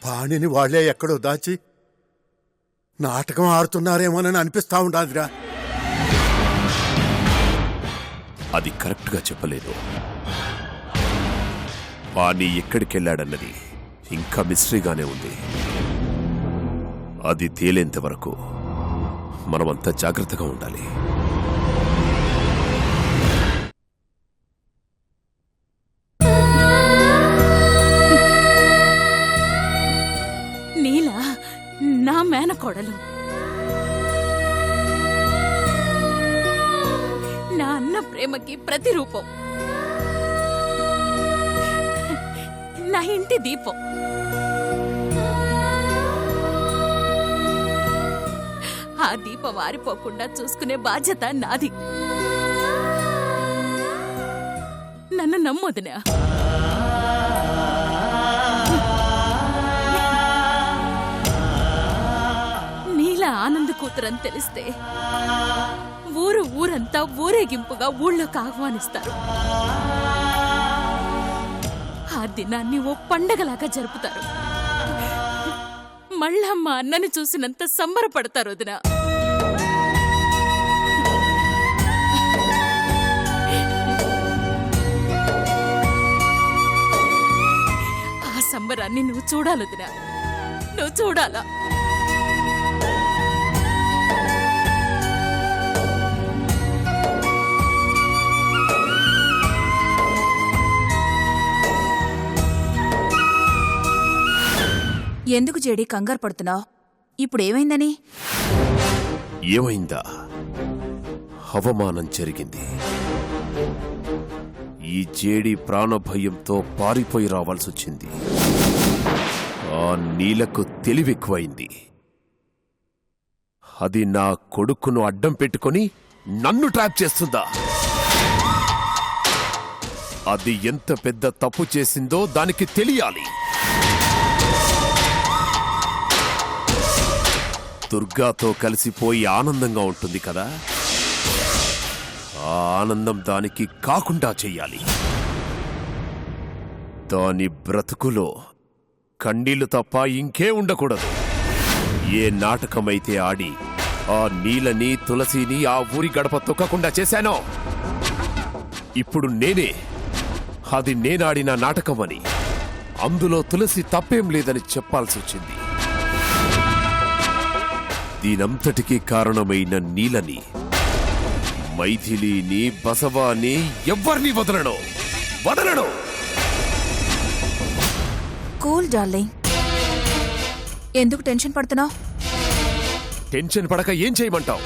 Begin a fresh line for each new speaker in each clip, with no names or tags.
పాణిని వాళ్లే ఎక్కడో దాచి నాటకం ఆడుతున్నారేమోనని అనిపిస్తా ఉండాదిరా.
అది కరెక్ట్గా చెప్పలేదు. పాణి ఎక్కడికెళ్ళాడన్నది ఇంకా మిస్టరీగానే ఉంది. అది తేలేంత వరకు మనమంతా జాగ్రత్తగా ఉండాలి.
నీలా నా మేనకోడలు, నా అన్న ప్రేమకి ప్రతిరూపం, నా ఇంటి దీపం. ఆ దీపం ఆరిపోకుండా చూసుకునే బాధ్యత నాది. నన్ను నమ్మొదినా. నీలా ఆనంద్ కూతురని తెలిస్తే ఊరంతా ఊరేగింపుగా ఊళ్ళోకి ఆహ్వానిస్తారు. ఆ దినాన్ని ఓ పండగలాగా జరుపుతారు. మళ్ళా మా అన్నని చూసినంత సంబరపడతారు వదినా. ఆ సంబరాన్ని నువ్వు చూడాలొదినా, నువ్వు చూడాలా.
ఎందుకు జేడి కంగారు పడుతున్నావు? ఇప్పుడేమైందని?
ఏమైందా? అవమానం జరిగింది. ఈ జేడి ప్రాణభయంతో పారిపోయి రావాల్సొచ్చింది. ఆ నీలకు తెలివెక్కువైంది. అది నా కొడుకును అడ్డం పెట్టుకొని నన్ను ట్రాప్ చేస్తుందా? అది ఎంత పెద్ద తప్పు చేసిందో దానికి తెలియాలి. దుర్గాతో కలిసిపోయి ఆనందంగా ఉంటుంది కదా, ఆ ఆనందం దానికి కాకుండా చెయ్యాలి. దాని బ్రతుకులో కన్నీళ్లు తప్ప ఇంకే ఉండకూడదు. ఏ నాటకమైతే ఆడి ఆ నీలని తులసిని ఆ ఊరి గడప తొక్కకుండా చేశానో, ఇప్పుడు అది నేనాడిన నాటకమని, అందులో తులసి తప్పేం లేదని చెప్పాల్సొచ్చింది. దీనంతటికీ కారణమైన నీలని, మైథిలిని, బసవాని ఎవ్వర్ని వదలడు.
కూల్ డార్లింగ్, ఎందుకు టెన్షన్ పడుతున్నావు?
టెన్షన్ పడక ఏం చేయమంటావు?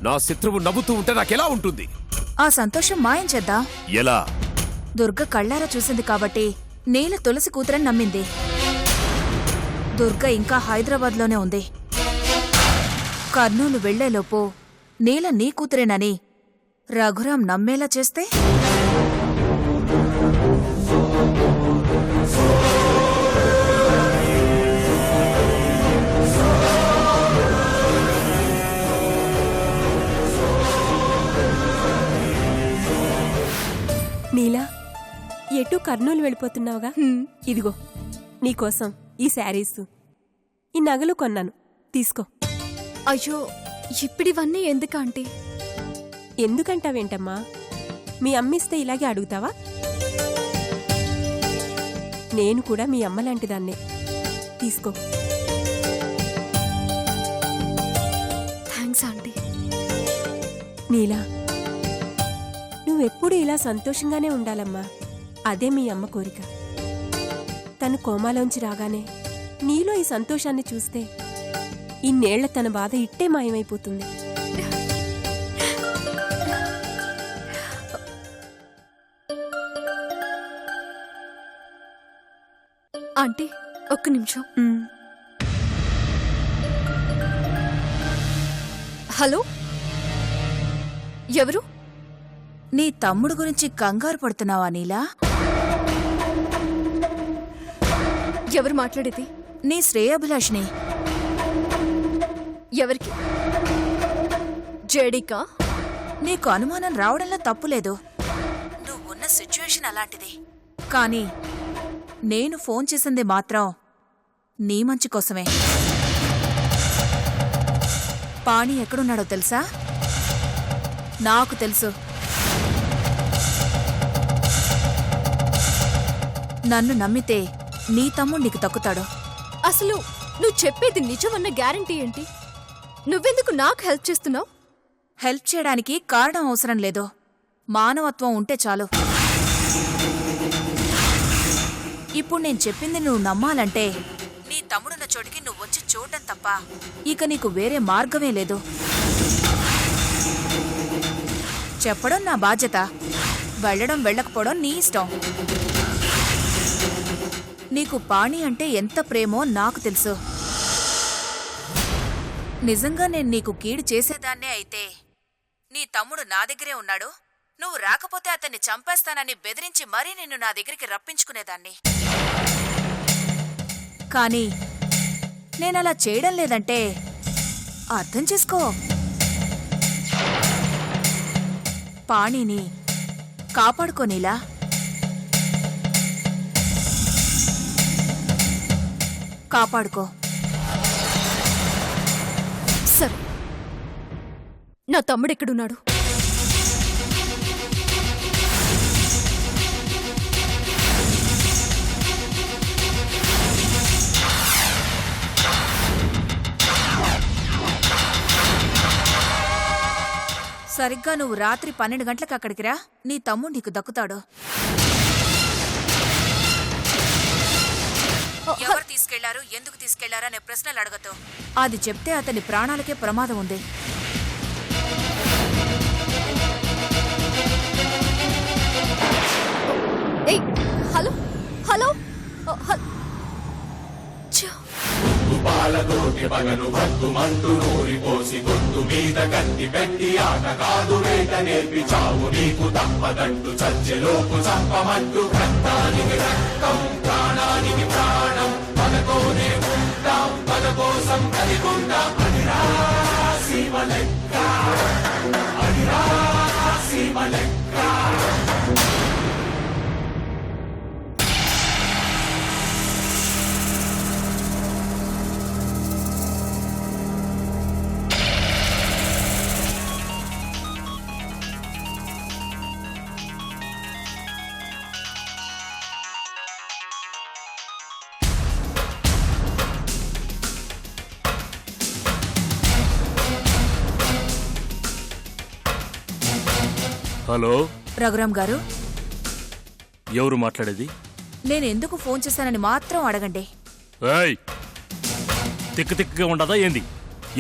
నా శత్రువు నవ్వుతూ ఉంటే నాకెలా ఉంటుంది?
ఆ సంతోషం మాయం చేద్దాం.
ఎలా?
దుర్గ కళ్ళారా చూసింది కాబట్టి నీల తులసి కూతురని నమ్మింది. దుర్గ ఇంకా హైదరాబాద్లోనే ఉంది. కర్నూలు వెళ్లేలోపు నీల నీ కూతురేనని రఘురాం నమ్మేలా చేస్తే?
నీలా, ఎటు కర్నూలు వెళ్ళిపోతున్నావుగా? ఇదిగో నీకోసం ఈ శారీస్, ఈ నగలు కొన్నాను, తీసుకో.
అయ్యో, ఇప్పుడివన్నీ ఎందుకు ఆంటీ?
ఎందుకంటావేంటమ్మా? మీ అమ్మిస్తే ఇలాగే అడుగుతావా? నేను కూడా మీ అమ్మలాంటిదాన్నే, తీసుకో.
Thanks aunty.
నీలా, నువ్వెప్పుడు ఇలా సంతోషంగానే ఉండాలమ్మా. అదే మీ అమ్మ కోరిక. తను కోమాలోంచి రాగానే నీలో ఈ సంతోషాన్ని చూస్తే ఇన్నేళ్ల తన బాధ ఇట్టే మాయమైపోతుంది.
ఆంటీ, ఒక్క నిమిషం. హలో, ఎవరు?
నీ తమ్ముడు గురించి కంగారు పడుతున్నావా నీలా?
ఎవరు మాట్లాడేది?
నీ శ్రేయాభిలాష్ని.
ఎవరికి? జేడీకా?
నీకు అనుమానం రావడంలో తప్పులేదు. నువ్వున్న సిచ్యువేషన్ అలాంటిది. కానీ నేను ఫోన్ చేసింది మాత్రం నీ మంచి కోసమే. పాణి ఎక్కడున్నాడో తెలుసా? నాకు తెలుసు. నన్ను నమ్మితే నీ తమ్ముడు నీకు తక్కుతాడు.
అసలు నువ్వు చెప్పేది నిజమన్న గ్యారంటీ ఏంటి? నువ్వెందుకు నాకు హెల్ప్ చేస్తున్నావు?
హెల్ప్ చేయడానికి కారణం అవసరం లేదు, మానవత్వం ఉంటే చాలు. ఇప్పుడు నేను చెప్పింది నువ్వు నమ్మాలంటే నీ తమ్ముడున్న చోటికి నువ్వు వచ్చి చూడటం తప్ప ఇక నీకు వేరే మార్గమే లేదు. చెప్పడం నా బాధ్యత, వెళ్ళడం వెళ్ళకపోవడం నీ ఇష్టం. నీకు పాణి అంటే ఎంత ప్రేమో నాకు తెలుసు. నిజంగా నేను నీకు కీడు చేసేదాన్నే అయితే నీ తమ్ముడు నా దగ్గరే ఉన్నాడు, నువ్వు రాకపోతే అతన్ని చంపేస్తానని బెదిరించి మరీ నిన్ను నా దగ్గరికి రప్పించుకునేదాన్ని. కానీ నేనలా చేయడం లేదంటే అర్థం చేసుకో. పాణిని కాపాడుకోనిలా. కాపాడుకో.
సరే, నా తమ్ముడెక్కడున్నాడు?
సరిగ్గా నువ్వు రాత్రి 12 గంటలకు అక్కడికి రా, నీ తమ్ముడు నీకు దక్కుతాడు. ఎవరు తీసుకెళ్లారు, ఎందుకు తీసుకెళ్లారు అనే ప్రశ్నలు అడగతో. అది చెప్తే అతని ప్రాణాలకే ప్రమాదం ఉంది.
ఏయ్, హలో హలో
పాలతోటి పగలు భక్తు మంటూ నూరిపోసి గొంతు మీద కత్తి పెట్టి ఆట కాదు వేట నేర్పి చావు నీకు తప్పదంటూ చచ్చెలోపు చంపమంటూ రక్తానికి రక్తం ప్రాణానికి ప్రాణం పదకోనే ఉంటాం పద కోసం కలిగుంటాం. అదిరా సీమ లెక్క, అదిరా సీమ లెక్క.
హలో
రఘురామ్ గారు,
ఎవరు మాట్లాడేది?
నేనెందుకు ఫోన్ చేశానని మాత్రం అడగండి.
ఏయ్, తిక్కగా ఉండదా ఏంది?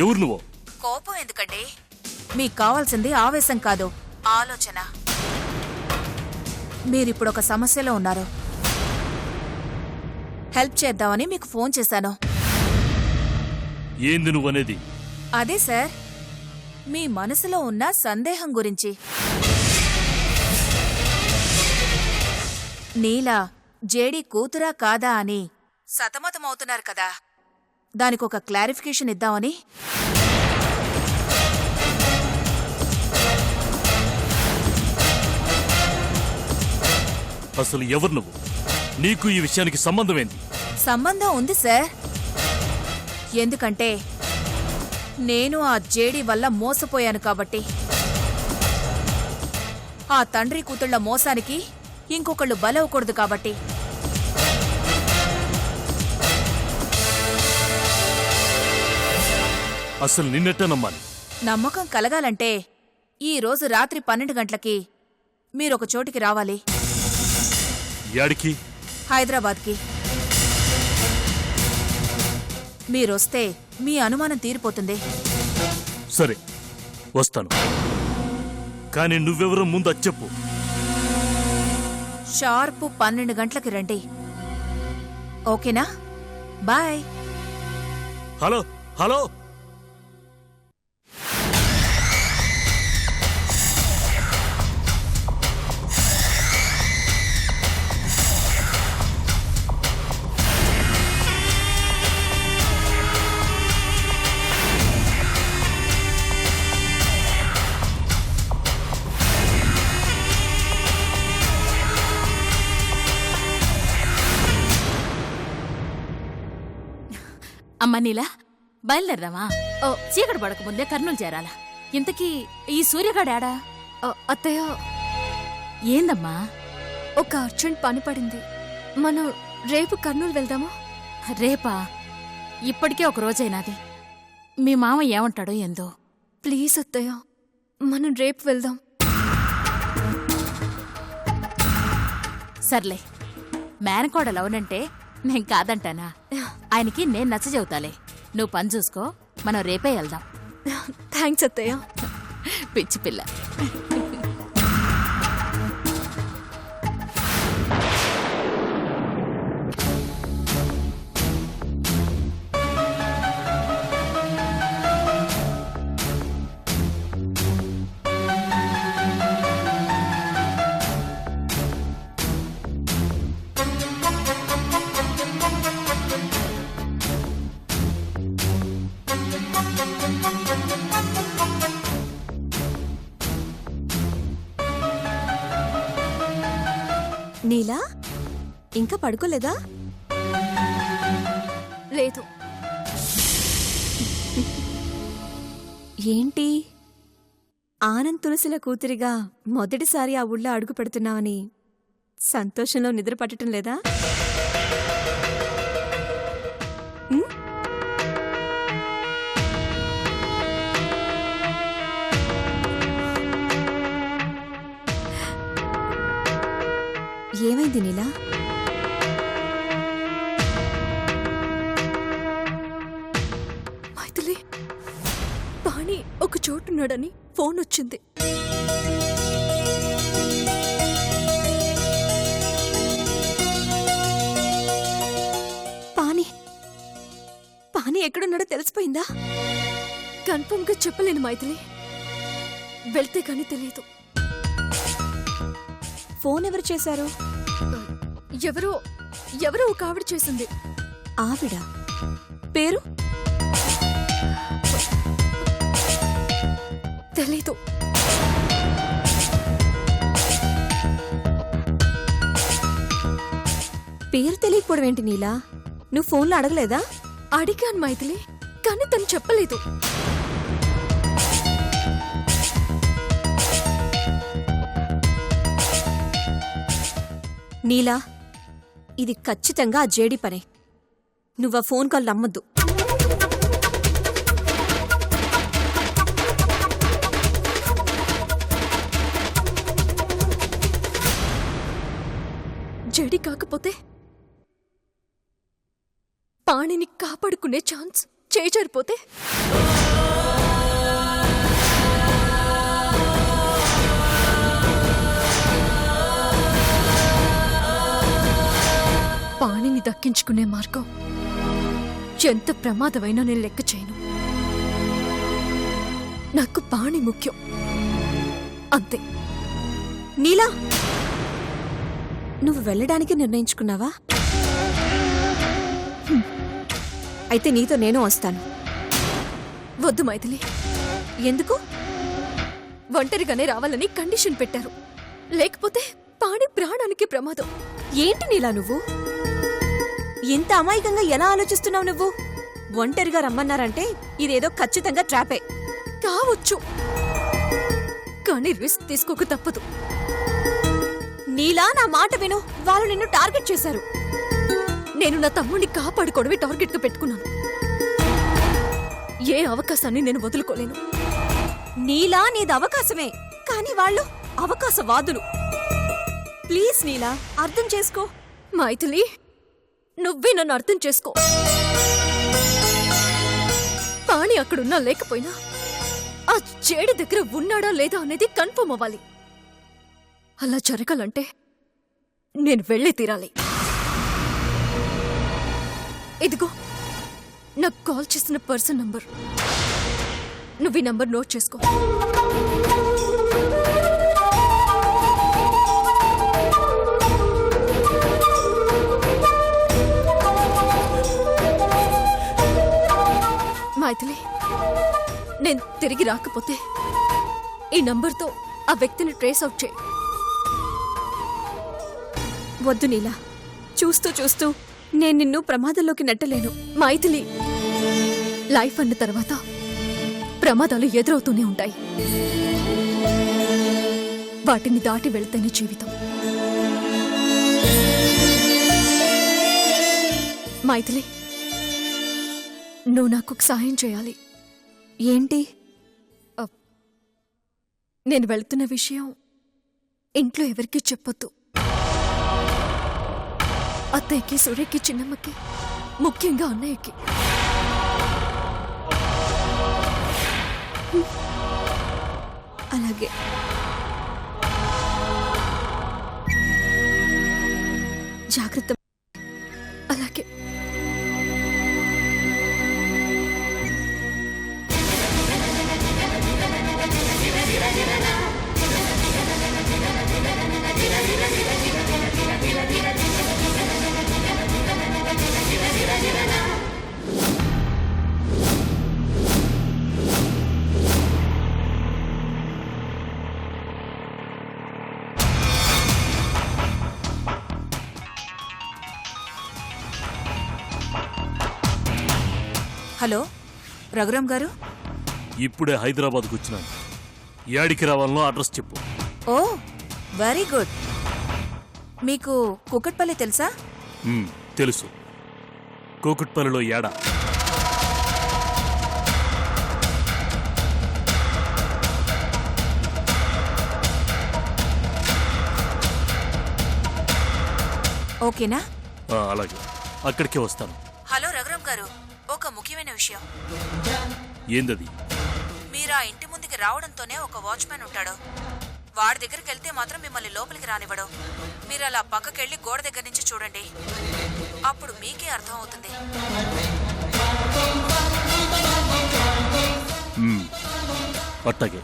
ఎవరు నువ్వు?
కోపం ఎందుకండి? మీకు కావాల్సింది ఆవేశం కాదు, ఆలోచన. మీరిప్పుడొక సమస్యలో ఉన్నారు, హెల్ప్ చేద్దామని మీకు ఫోన్ చేశాను.
ఏంది నువ్వనేది?
అదే సార్, మీ మనసులో ఉన్న సందేహం గురించి. నీలా జేడీ కూతురా కాదా అని సతమతమవుతున్నారు కదా, దానికొక క్లారిఫికేషన్ ఇద్దామని.
అసలు ఎవరు నువ్వు? నీకు ఈ విషయానికి సంబంధం ఏంది?
సంబంధం ఉంది సార్. ఎందుకంటే నేను ఆ జేడీ వల్ల మోసపోయాను కాబట్టి. ఆ తండ్రి కూతుళ్ల మోసానికి ఇంకొకళ్ళు బలవకూడదు కాబట్టి.
అసలు నిన్నెట్ట నమ్మాలి?
నమ్మకం కలగాలంటే ఈ రోజు రాత్రి 12 గంటలకి మీరొక చోటికి రావాలి.
యాడికి?
హైదరాబాద్కి. మీరొస్తే మీ అనుమానం తీరిపోతుంది.
సరే, వస్తాను. కానీ నువ్వెవరో ముందు అది చెప్పు.
షార్పు 12 గంటలకి రండి, ఓకేనా? బాయ్.
హలో హలో
అమ్మ నీలా బయలుదేరదామా? చీకటి పడక ముందే కర్నూలు చేరాలా. ఇంతకీ ఈ సూర్యగాడాడా?
అత్తయ్య,
ఏందమ్మా?
ఒక అర్జెంట్ పని పడింది. మనం రేపు కర్నూలు వెళ్దామా?
రేపా? ఇప్పటికే ఒక రోజైనాది. మీ మామ ఏమంటాడో ఏందో.
ప్లీజ్ అత్తయ్య, మనం రేపు వెళ్దాం.
సర్లే, మేనకోడలు అవునంటే నేను కాదంటానా? ఆయనకి నేను నచ్చ చెబుతాలే. నువ్వు పని చూసుకో, మనం రేపే వెళ్దాం.
థ్యాంక్స్ అత్తయ్య.
పిచ్చి పిల్ల.
నీలా ఇంకా పడుకోలేదా?
లేదు.
ఏంటి ఆనంద్ తులసిల కూతురిగా మొదటిసారి ఆ ఊళ్ళో అడుగు పెడుతున్నావని సంతోషంలో నిద్ర పట్టడం లేదా? ఉమ్? ఏమైంది నీలా?
మైథిలి, పాణి ఒక చోటున్నాడని ఫోన్ వచ్చింది.
పాణి ఎక్కడున్నాడో తెలిసిపోయిందా?
కన్ఫర్మ్ గా చెప్పలేను మైథిలి, వెళ్తే కానీ తెలియదు.
ఫోన్ ఎవరు చేశారు?
ఎవరో ఒక ఆవిడ చేసింది.
ఆవిడ పేరు
తెలీదు.
పేరు తెలియకపోవడం ఏంటి నీలా? నువ్వు ఫోన్లో అడగలేదా?
అడిగాను మైథిలి, కానీ తను చెప్పలేదు.
నీలా, ఇది ఖచ్చితంగా ఆ జేడీ పనే. నువ్వు ఆ ఫోన్ కాల్ నమ్మొద్దు.
జడి కాకపోతే పాణిని కాపాడుకునే ఛాన్స్ చేజారిపోతే? పాణిని దక్కించుకునే మార్గం ఎంత ప్రమాదమైనా నేను లెక్క చేయను. నాకు పాణి ముఖ్యం, అంతే.
నీలా, నువ్వు వెళ్ళడానికి నిర్ణయించుకున్నావా? అయితే నీతో నేను వస్తాను.
వద్దు మైథిలి.
ఎందుకు?
ఒంటరిగానే రావాలని కండిషన్ పెట్టారు, లేకపోతే పాణి ప్రాణానికి ప్రమాదం.
ఏంటి నీలా నువ్వు ఇంత అమాయకంగా ఎలా ఆలోచిస్తున్నావు? నువ్వు ఒంటరిగా రమ్మన్నారంటే ఇదేదో ఖచ్చితంగా ట్రాపే
కావచ్చు, కానీ రిస్క్ తీసుకోక తప్పదు.
నీలా, నా మాట విను. వాళ్ళు నిన్ను టార్గెట్ చేశారు.
నేను నా తమ్ముడిని కాపాడుకోవడమే టార్గెట్ గా పెట్టుకున్నాను. ఏ అవకాశాన్ని నేను వదులుకోలేను.
నీలా, నీది అవకాశమే, కానీ వాళ్ళు అవకాశవాదులు. ప్లీజ్ నీలా, అర్థం చేసుకో.
మైథిలి, నువ్వే నన్ను అర్థం చేసుకో. పాణి అక్కడున్నా లేకపోయినా ఆ చేడి దగ్గర ఉన్నాడా లేదా అనేది కన్ఫర్మ్ అవ్వాలి. అలా జరగాలంటే నేను వెళ్ళి తీరాలి. ఇదిగో నాకు కాల్ చేసిన పర్సన్ నంబర్. నువ్వు ఈ నంబర్ నోట్ చేసుకో. మైథిలి, నేను తిరిగి రాకపోతే ఈ నంబర్తో ఆ వ్యక్తిని ట్రేస్ అవుట్ చేయి.
వద్దు నీలా, చూస్తూ చూస్తూ నేను నిన్ను ప్రమాదంలోకి నెట్టలేను.
మైథిలి, లైఫ్ అన్న తర్వాత ప్రమాదాలు ఎదురవుతూనే ఉంటాయి. వాటిని దాటి వెళ్తేనే జీవితం. మైథిలి, నువ్వు నాకు సహాయం చేయాలి.
ఏంటి?
నేను వెళ్తున్న విషయం ఇంట్లో ఎవరికీ చెప్పొద్దు. అత్తయ్యకి, సూర్యకి, చిన్నమ్మకి, ముఖ్యంగా అన్నయ్యకి.
అలాగే.
జాగ్రత్త. అలాగే.
హలో రఘురామ్ గారు.
ఇప్పుడే హైదరాబాద్కు వచ్చినాను. యాడికి రావాలనో అడ్రస్ చెప్పు.
ఓ వెరీ గుడ్. మీకు కుకట్పల్లి తెలుసా?
తెలుసు. కూకట్పల్లిలో ఏడా?
ఓకేనా?
అలాగే, అక్కడికే వస్తాను.
హలో రఘురామ్ గారు, ఒక ముఖ్యమైన విషయం.
ఏందది?
మీరు ఆ ఇంటి ముందుకి రావడంతోనే ఒక వాచ్మెన్ ఉంటాడు. వాడి దగ్గరికి వెళ్తే మాత్రం మిమ్మల్ని లోపలికి రానివ్వడు. మీరు అలా పక్కకెళ్ళి గోడ దగ్గర నుంచి చూడండి. అప్పుడు మీకే అర్థం అవుతుంది.
అట్టాగే.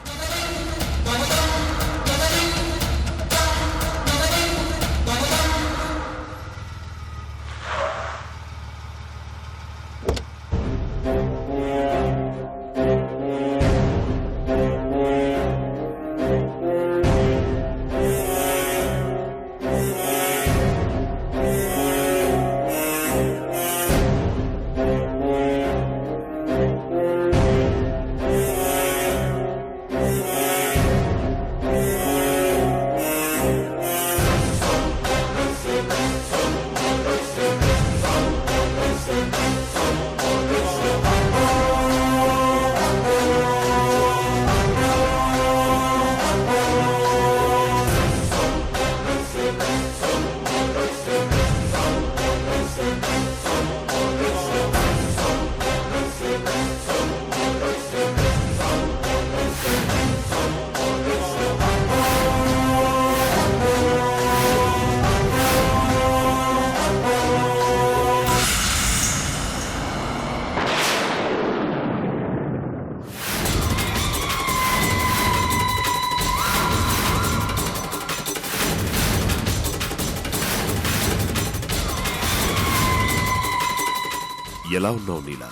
ఎలా ఉన్నావు నీలా?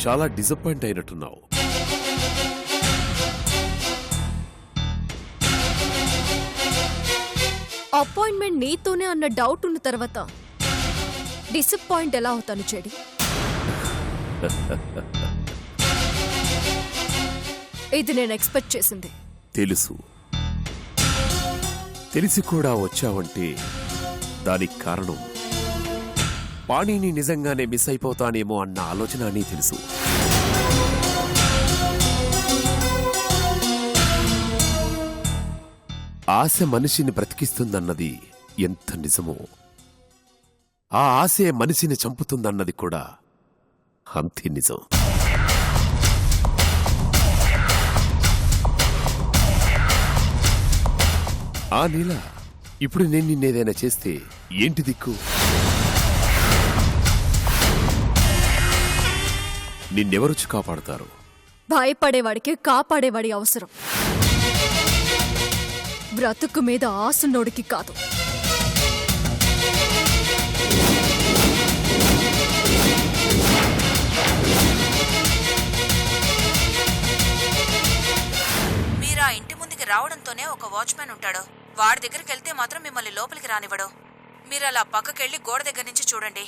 చాలా డిసప్పాయింట్ అయినట్టున్నావు.
అపాయింట్మెంట్ నీతోనే అన్న డౌట్ ఉన్న తర్వాత డిసప్పాయింట్ ఎలా అవుతాను చెడి? ఇది నేను ఎక్స్పెక్ట్ చేసింది.
తెలుసు. తెలిసి కూడా వచ్చావంటే దానికి కారణం పాణిని నిజంగానే మిస్ అయిపోతానేమో అన్న ఆలోచన అని తెలుసు. ఆశ మనిషిని బ్రతికిస్తుందన్నది ఎంత నిజమో, ఆ ఆశే మనిషిని చంపుతుందన్నది కూడా అంతే నిజం. ఆ నీల, ఇప్పుడు నేను నిన్నేదైనా చేస్తే ఏంటి దిక్కు? నిన్నెవరొచ్చి కాపాడుతారు?
భయపడేవాడికి కాపాడేవాడి అవసరం. బ్రతుకు మీద ఆసున్నోడికి కాదు.
మీరు ఆ ఇంటి ముందుకి రావడంతోనే ఒక వాచ్మెన్ ఉంటాడు. వాడి దగ్గరికి వెళ్తే మాత్రం మిమ్మల్ని లోపలికి రానివ్వడు. మీరు అలా పక్కకెళ్ళి గోడ దగ్గర నుంచి చూడండి.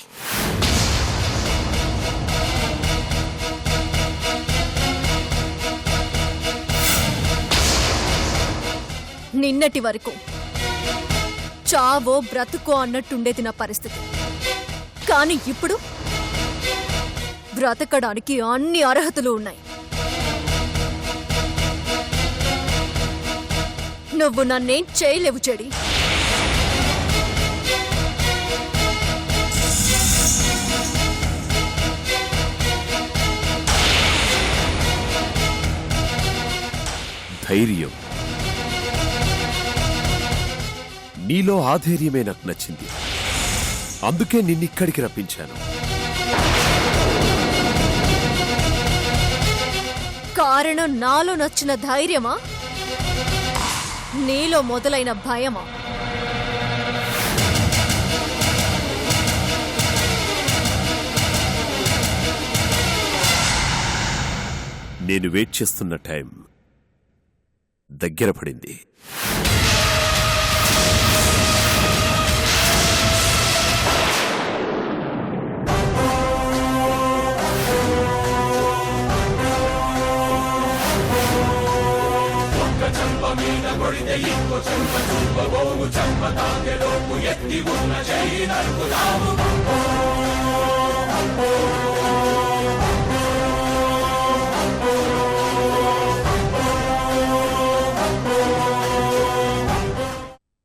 నిన్నటి వరకు చావో బ్రతుకో అన్నట్టుండేది నా పరిస్థితి. కానీ ఇప్పుడు బ్రతకడానికి అన్ని అర్హతలు ఉన్నాయి. నువ్వు నన్నేం చేయలేవు చెడి.
ధైర్యం. నీలో ఆ ధైర్యమే నాకు నచ్చింది. అందుకే నిన్నిక్కడికి రప్పించాను.
కారణం నాలో నచ్చిన ధైర్యమా, నీలో మొదలైన భయమా?
నేను వెయిట్ చేస్తున్న టైం దగ్గర పడింది.
మీద కొడితే ఇంకో చెంప చూపబోము, చెంప తాకెలోపు ఎత్తి ఉన్న చెయ్యి నరుకుతాము.